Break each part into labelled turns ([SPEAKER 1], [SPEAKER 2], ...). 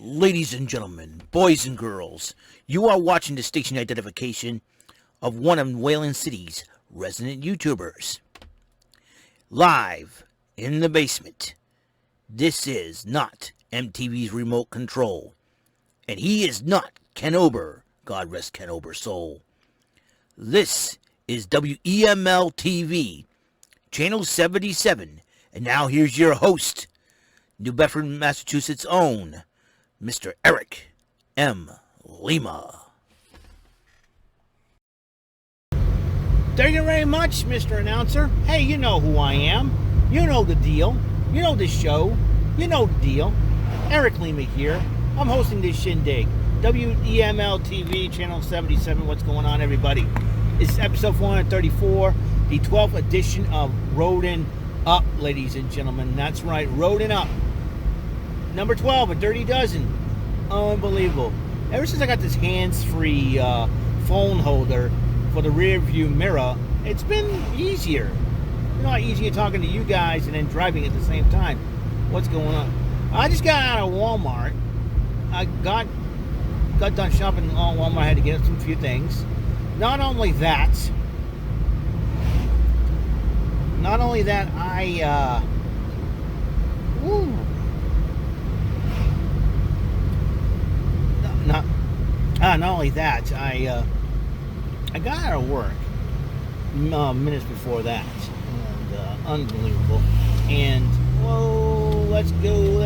[SPEAKER 1] Ladies and gentlemen, boys and girls, you are watching the station identification of one of Wayland City's resident YouTubers. Live in the basement. This is not MTV's remote control. And he is not Ken Ober. God rest Ken Ober's soul. This is WEML-TV, Channel 77. And now here's your host, New Bedford, Massachusetts' own, Mr. Eric M. Lima.
[SPEAKER 2] Thank you very much, Mr. Announcer. Hey, you know who I am. You know the deal. You know the show. You know the deal. Eric Lima here. I'm hosting this shindig. WEML-TV, Channel 77. What's going on, everybody? It's episode 434, the 12th edition of Roadin Up, ladies and gentlemen. That's right, Roadin Up. Number 12, a dirty dozen. Unbelievable. Ever since I got this hands-free phone holder for the rear view mirror, it's been easier. You know how easier talking to you guys and then driving at the same time. What's going on? I just got out of Walmart. I got done shopping at Walmart. I had to get some few things. Not only that, not only that, I got out of work minutes before that, and unbelievable. And whoa, let's go.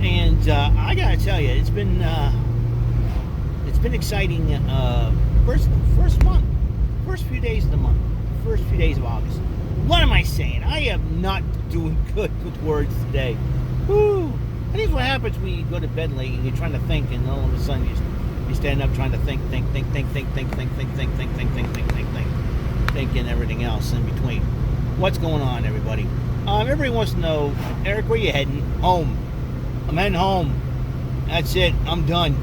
[SPEAKER 2] And I gotta tell you, it's been exciting. First few days of the month, first few days of August. What am I saying? I am not doing good with words today. Woo! I think what happens when you go to bed late and you're trying to think, and all of a sudden you stand up trying to think, and everything else in between. What's going on, everybody? Everybody wants to know, Eric, where you heading? Home. I'm heading home. That's it. I'm done.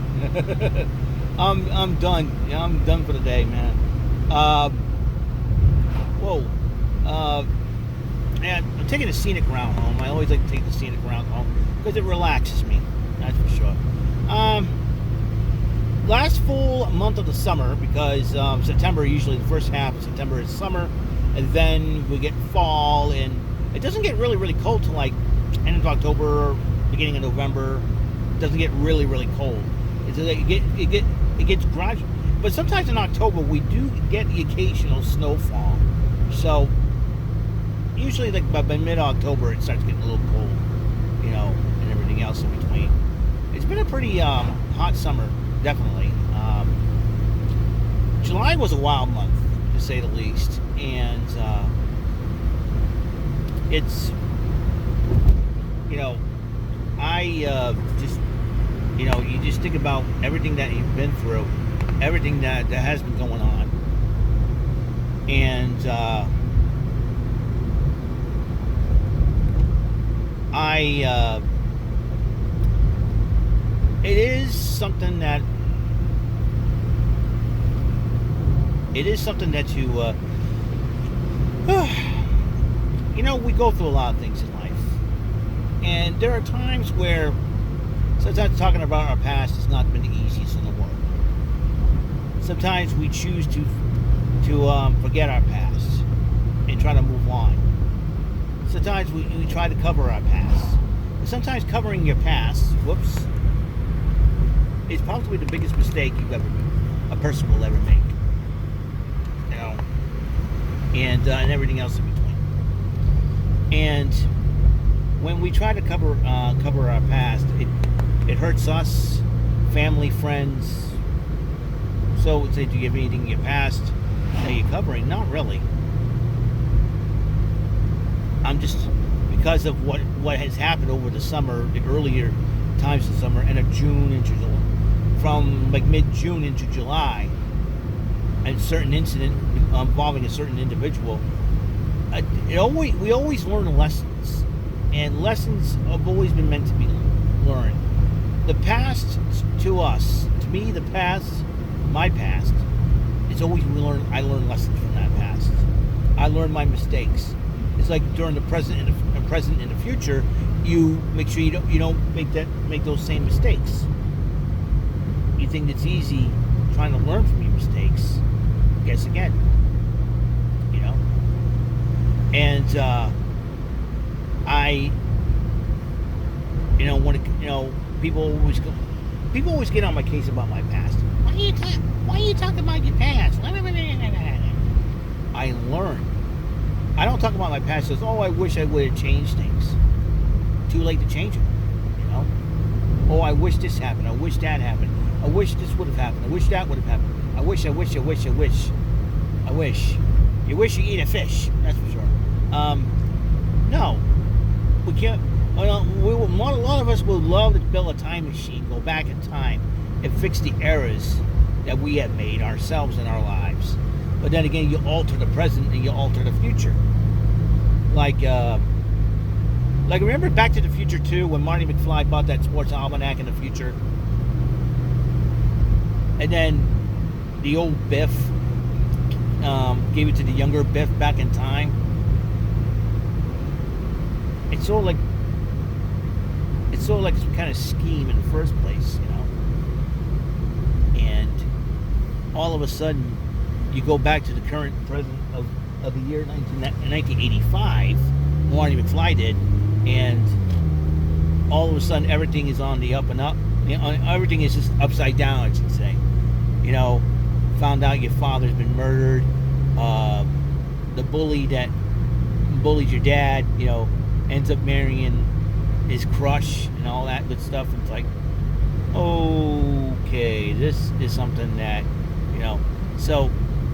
[SPEAKER 2] I'm done. Yeah, I'm done for the day, man. Yeah, I'm taking a scenic route home. I always like to take the scenic route home because it relaxes me. That's for sure. Last full month of the summer, because September, usually the first half of September is summer, and then we get fall, and it doesn't get really, really cold till like end of October, beginning of November. It doesn't get really, really cold. It gets gradual, but sometimes in October we do get the occasional snowfall. So usually, like by mid-October, it starts getting a little cold, you know, and everything else in between. It's been a pretty hot summer, definitely. July was a wild month, to say the least, and it's, you know, you just think about everything that you've been through, everything that has been going on, and it is something that you know, we go through a lot of things in life, and there are times where sometimes talking about our past has not been the easiest in the world. Sometimes we choose to forget our past and try to move on. Sometimes we try to cover our past. And sometimes covering your past, is probably the biggest mistake a person will ever make. You know, and everything else in between. And when we try to cover our past, it hurts us, family, friends. So, say, do you have anything in your past that you're covering? Not really. I'm just, because of what has happened over the summer, the earlier times of summer, and of June into July, from like mid-June into July, and certain incident involving a certain individual, we always learn lessons, and lessons have always been meant to be learned. The past, to us, to me, the past, my past, it's always I learn lessons from that past. I learn my mistakes. It's like during the present and present and the future, you make sure you don't make those same mistakes. You think it's easy trying to learn from your mistakes. Guess again. You know? And people always get on my case about my past. Why are you talking about your past? I learn. I don't talk about my past as, I wish I would have changed things. Too late to change them, you know? Oh, I wish this happened. I wish that happened. I wish this would have happened. I wish that would have happened. I wish. You wish you eat a fish, that's for sure. No. We can't. A lot of us would love to build a time machine, go back in time, and fix the errors that we have made ourselves in our lives. But then again, you alter the present and you alter the future. Like remember Back to the Future 2 when Marty McFly bought that sports almanac in the future? And then the old Biff gave it to the younger Biff back in time. It's sort of like some kind of scheme in the first place, you know. And all of a sudden, you go back to the current present of the year 1985, Marty McFly did, and all of a sudden everything is on the up and up. You know, everything is just upside down, I should say. You know, found out your father's been murdered. The bully that bullied your dad, you know, ends up marrying his crush and all that good stuff. And it's like, okay, this is something that, you know. So,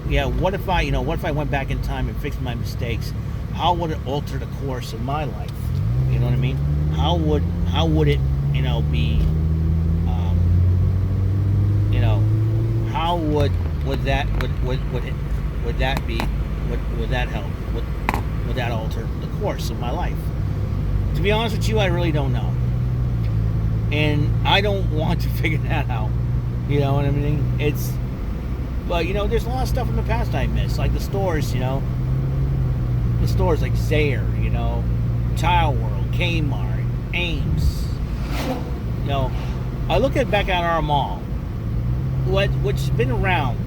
[SPEAKER 2] yeah, what if I went back in time and fixed my mistakes? How would it alter the course of my life? You know what I mean? How would it, you know, be? You know, how would that be? Would that help? Would that alter the course of my life? To be honest with you, I really don't know, and I don't want to figure that out. You know what I mean? But, you know, there's a lot of stuff in the past I miss, like the stores, you know. The stores like Zayre, you know, Tile World, Kmart, Ames. You know, I look back at our mall, which has been around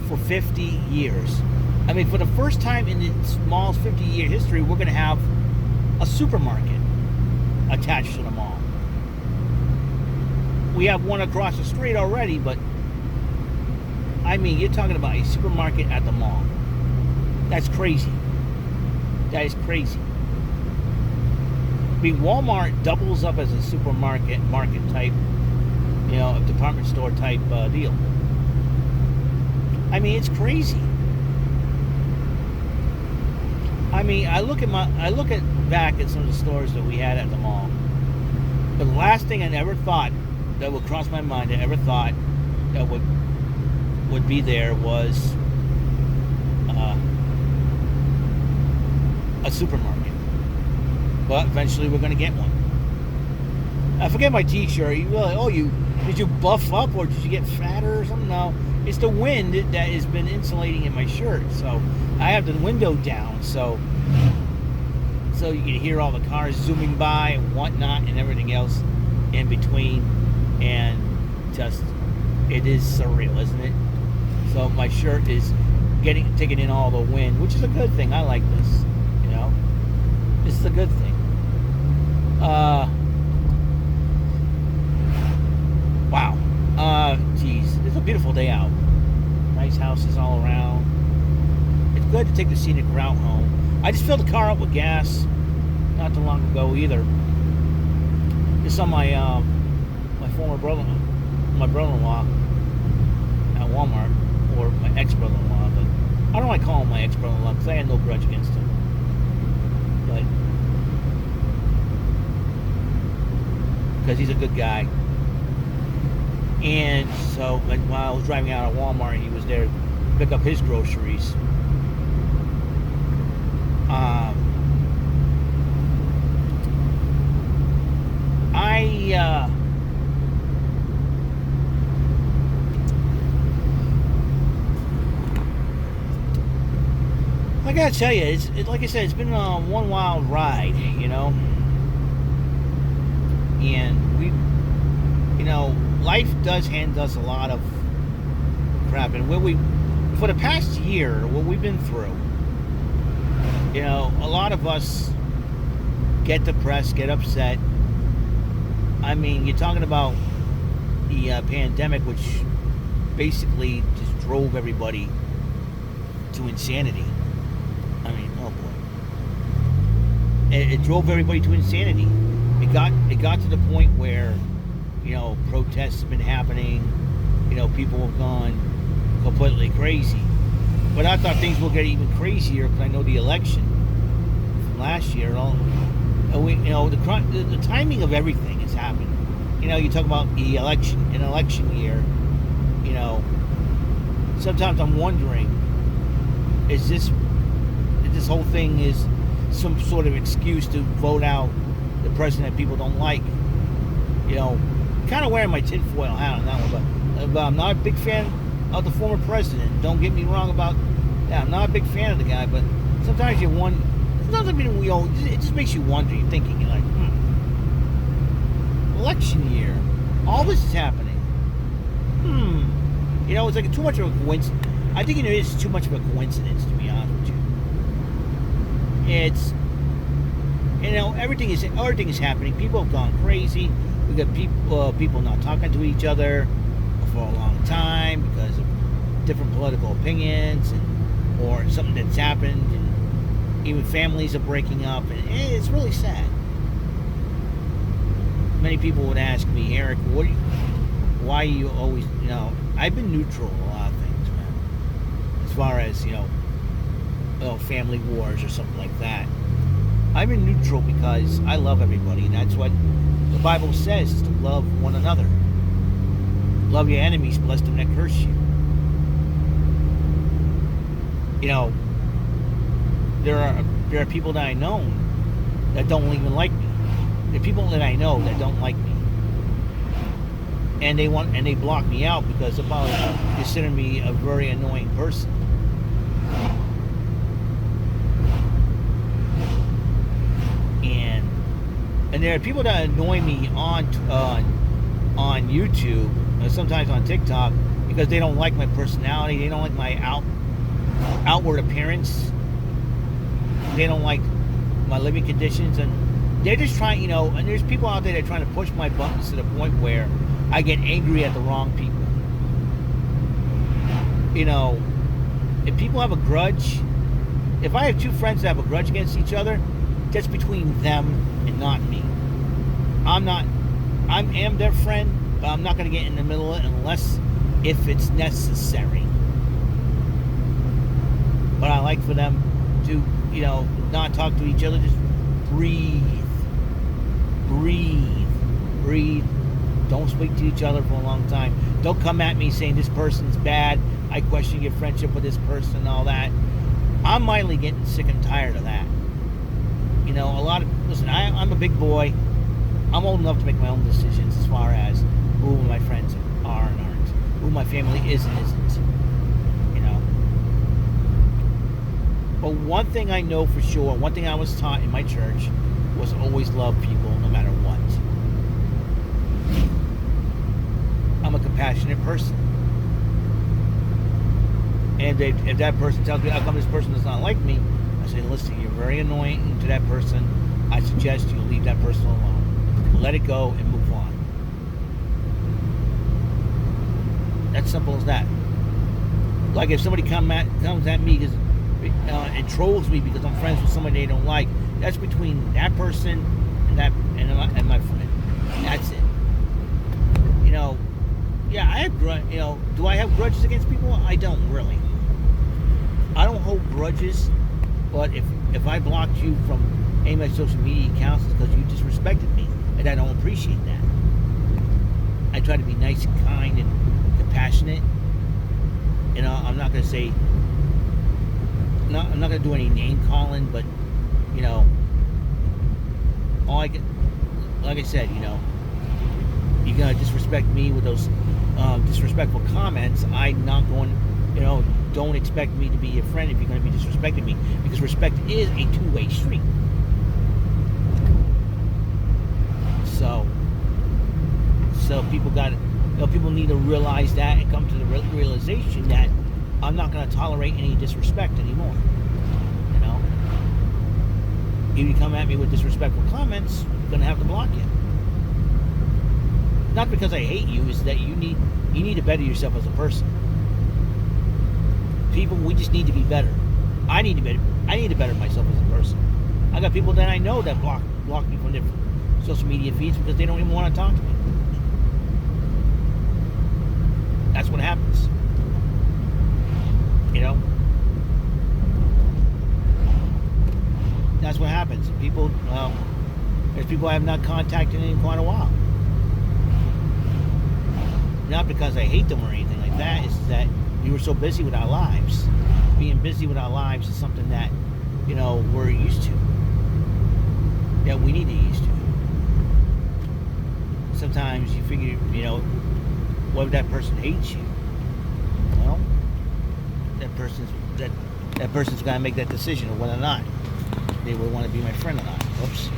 [SPEAKER 2] for 50 years. I mean, for the first time in the mall's 50-year history, we're going to have a supermarket attached to the mall. We have one across the street already, but I mean, you're talking about a supermarket at the mall. That's crazy. That is crazy. I mean, Walmart doubles up as a supermarket, market type, you know, a department store type deal. I mean, it's crazy. I mean, I look back at some of the stores that we had at the mall. The last thing I ever thought that would cross my mind, I ever thought that would be there was a supermarket. But eventually we're going to get one. I forget my t-shirt. Did you buff up or did you get fatter or something? No, it's the wind that has been insulating in my shirt. So I have the window down so you can hear all the cars zooming by and whatnot and everything else in between. And just, it is surreal, isn't it? So my shirt is taking in all the wind, which is a good thing. I like this, you know. This is a good thing. Wow. Geez, it's a beautiful day out. Nice houses all around. It's good to take the scenic route home. I just filled the car up with gas not too long ago either. Just on my former brother-in-law at Walmart. Or my ex-brother-in-law, but I don't want to call him my ex-brother-in-law because I had no grudge against him. But because he's a good guy. And so while I was driving out of Walmart, he was there to pick up his groceries. I gotta tell you, like I said, it's been one wild ride, and life does hand us a lot of crap, and for the past year, what we've been through, a lot of us get depressed, get upset. I mean, you're talking about the pandemic, which basically just drove everybody to insanity. I mean, oh boy, it drove everybody to insanity. It got to the point where, protests have been happening. People have gone completely crazy. But I thought things will get even crazier because I know the election from last year. The timing of everything is happening. You talk about the election, an election year. Sometimes I'm wondering, is this whole thing is some sort of excuse to vote out the president that people don't like? Kind of wearing my tinfoil hat on that one, but I'm not a big fan of the former president. Don't get me wrong about that. I'm not a big fan of the guy, but sometimes you wonder. Sometimes it just makes you wonder. You're thinking, you're like, election year, all this is happening. It's like too much of a coincidence. I think it is too much of a coincidence, to be honest with you. It's, everything is happening. People have gone crazy. We got people not talking to each other for a long time because of different political opinions or something that's happened, and even families are breaking up, and it's really sad. Many people would ask me, Eric, why are you always, I've been neutral in a lot of things, man. As far as, family wars or something like that. I've been neutral because I love everybody, and that's what the Bible says, is to love one another. Love your enemies, bless them that curse you. There are people that I know that don't even like me. There are people that I know that don't like me, and they block me out because they probably consider me a very annoying person. And there are people that annoy me on YouTube, or sometimes on TikTok, because they don't like my personality. They don't like my outward appearance. They don't like my living conditions, and they're just trying, and there's people out there that are trying to push my buttons to the point where I get angry at the wrong people. If people have a grudge, if I have two friends that have a grudge against each other, that's between them and not me. I am their friend, but I'm not going to get in the middle of it unless if it's necessary. But I like for them to, not talk to each other, just breathe. Don't speak to each other for a long time. Don't come at me saying this person's bad. I question your friendship with this person and all that. I'm mildly getting sick and tired of that. Listen, I'm a big boy. I'm old enough to make my own decisions as far as who my friends are and aren't, who my family is and isn't. But one thing I know for sure, one thing I was taught in my church, was always love people no matter what. I'm a compassionate person. And if that person tells me how come this person does not like me, I say, listen, you're very annoying to that person. I suggest you leave that person alone. Let it go and move on. That's simple as that. Like if somebody comes at me and trolls me because I'm friends with somebody they don't like, that's between that person and my friend. That's it. Yeah, I have do I have grudges against people? I don't really. I don't hold grudges, but if I blocked you from any of my social media accounts, it's because you disrespected me, and I don't appreciate that. I try to be nice and kind and compassionate. I'm not going to say, I'm not going to do any name calling, but like I said, you're going to disrespect me with those disrespectful comments. I'm not going, don't expect me to be your friend if you're going to be disrespecting me, because respect is a two-way street. So people need to realize that and come to the realization that I'm not going to tolerate any disrespect anymore. If you come at me with disrespectful comments, I'm going to have to block you. Not because I hate you, is that you need to better yourself as a person. People, we just need to be better. I need to better myself as a person. I got people that I know that block me from their social media feeds because they don't even want to talk to me. That's what happens. That's what happens. People, there's people I have not contacted in quite a while. Not because I hate them or anything like that. It's that we were so busy with our lives. Being busy with our lives is something that, we're used to. That we need to get used to. Sometimes you figure, what if that person hates you? Well, that person's got to make that decision of whether or not they would want to be my friend or not. Whoops.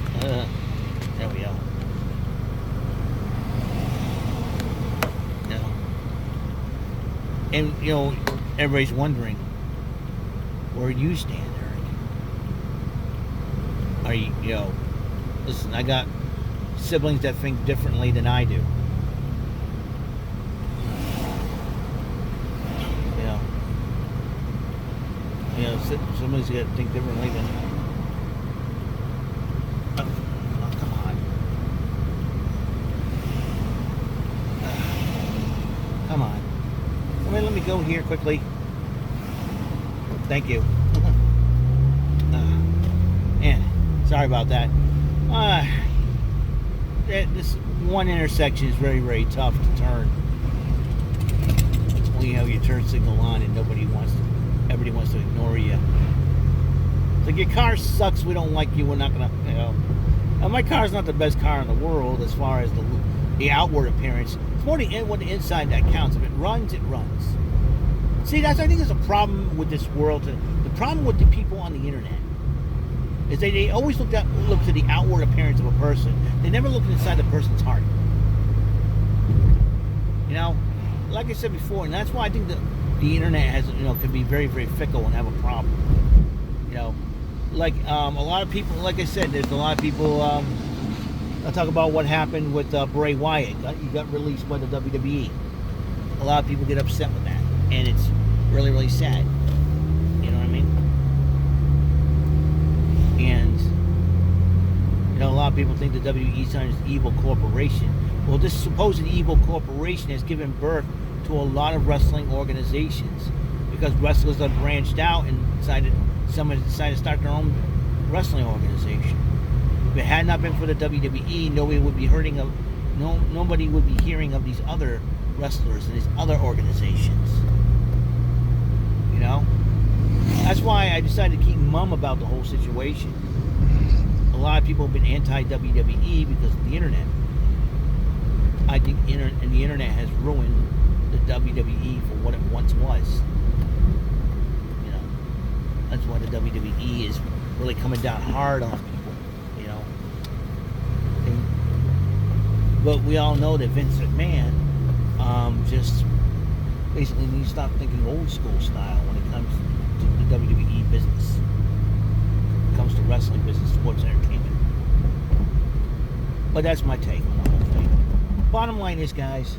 [SPEAKER 2] There we go. And, everybody's wondering, where you stand, Eric. Are you, listen, I got siblings that think differently than I do. Somebody's got to think differently than... Oh, come on. Come on. Let me go here quickly. Thank you. And sorry about that. This one intersection is very, very tough to turn. When you have your turn signal on and everybody wants to ignore you. It's like, your car sucks, we don't like you, we're not gonna, my car's not the best car in the world as far as the outward appearance. It's more the inside that counts. If it runs, it runs. See, I think there's a problem with this world. The problem with the people on the internet is they always look to the outward appearance of a person. They never look inside the person's heart. Like I said before, and that's why I think that the internet has, can be very, very fickle and have a problem. A lot of people, like I said, there's a lot of people. I'll talk about what happened with Bray Wyatt. He got released by the WWE. A lot of people get upset with that, and it's really, really sad. You know what I mean? And a lot of people think the WWE is an evil corporation. Well, this supposed evil corporation has given birth to a lot of wrestling organizations, because wrestlers have branched out and someone decided to start their own wrestling organization. If it had not been for the WWE, nobody would be hearing of these other wrestlers and these other organizations. That's why I decided to keep mum about the whole situation. A lot of people have been anti-WWE because of the internet. I think the internet has ruined the WWE for what it once was. That's why the WWE is really coming down hard on people. But we all know that Vince McMahon just basically needs to stop thinking old school style when it comes to the WWE business. When it comes to wrestling business, sports entertainment. But that's my take on the whole thing. Bottom line is, guys,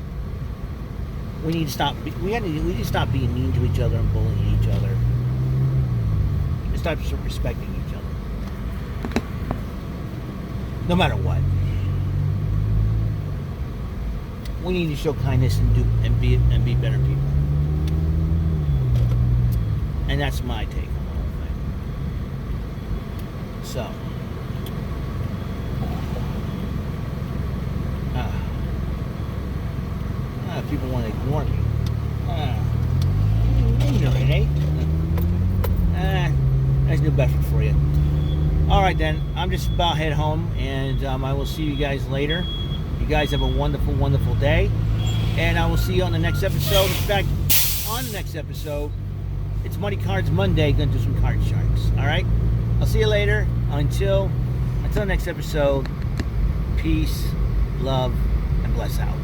[SPEAKER 2] we need to stop. We need to stop being mean to each other and bullying each other. And start respecting each other, no matter what. We need to show kindness and be better people. And that's my take on the whole thing. So, people want to ignore me. Ignorant, eh? That's New Bedford for you. Alright then, I'm just about head home, and I will see you guys later. You guys have a wonderful, wonderful day. And I will see you on the next episode. In fact, on the next episode. It's Money Cards Monday. Gonna do some card sharks. All right. I'll see you later. Until next episode. Peace, love, and bless out.